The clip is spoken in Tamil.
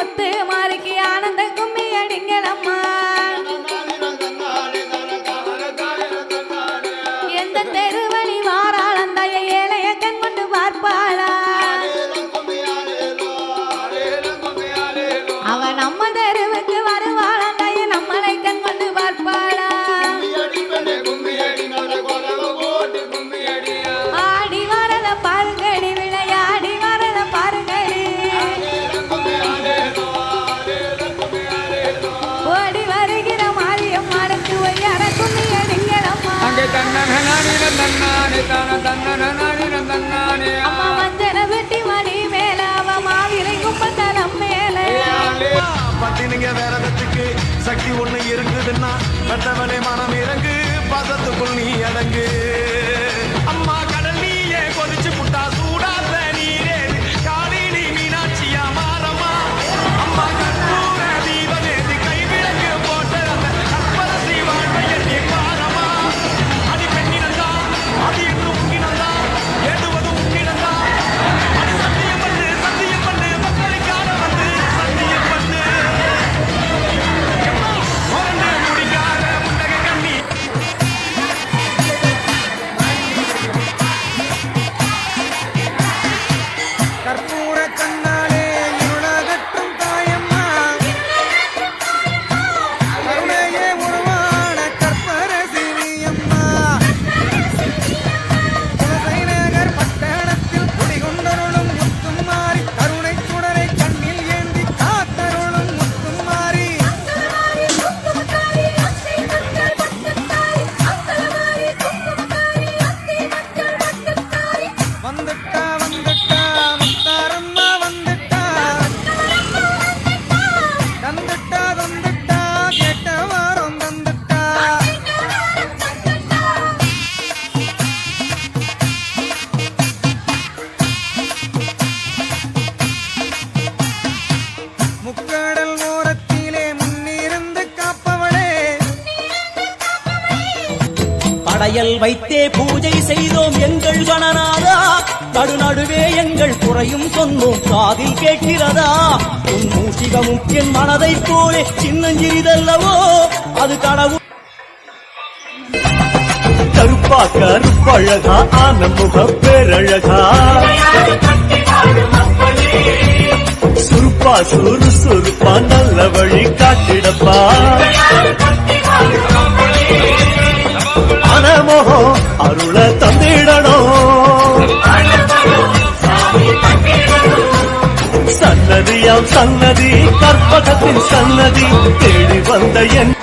முத்து மாறிக்கு ஆனந்த கும்மி அடிங்களம்மா எந்த தெருவழி வாராள் அந்த ஏழைய கண் கொண்டு பார்ப்பாளா அவ நம்ம தெருவுக்கு வருவாள் அந்த நம்மளை கண் கொண்டு பார்ப்பாளா ஆடி வரத பாருங்கடி விளையாடி வரத பாருங்கடி ஓடி வருகிற மாரியம் மறந்து ஒய்யார கும்மி அடிங்களம்மா அம்மா மஞ்சன வெட்டி மணி மேல அவ மாவிலை கும்பத்தனம் மேலே பட்டினிங்க வேறதுக்கு சக்தி ஒண்ணு இருக்குதுன்னா கட்டவளை மனம் இறங்கு பதத்துக்குள் நீ அடங்கு அம்மா கடல் நீயே கொதிச்சு புட்டா சூடாத நீரே காலினி மீனாட்சியா மாறம்மா அம்மா கற்பூர தீபமேதி கைவிளக்கு போட்ட கற்பரசி வாழ்வை எண்ணி பாரம்மா அடி பெண்ணினந்தா அது என்று உங்கினந்தா ஏடுவது உங்கினந்தா அது சத்தியம் பண்ணு மக்களுக்காக வந்து சத்தியம் பண்ணு படையல் வைத்தே பூஜை செய்தோம் எங்கள் கணநாதா நடுநடுவே எங்கள் குறையும் சொன்னோம் காதில் கேட்கிறதா உன் மூஷிகமும் என் மனதை போலே சின்னஞ்சிறிதல்லவோ அது கடவுள் கருப்பா கருப்பழகா ஆனமுக பேரழகா சுருப்பா சுறுசுறுப்பா நல்ல வழி காட்டிடப்பா மனமோகம் அருள தந்திடணும் சன்னதியாம் சன்னதி கற்பகத்தின் சன்னதி தேடி வந்த என்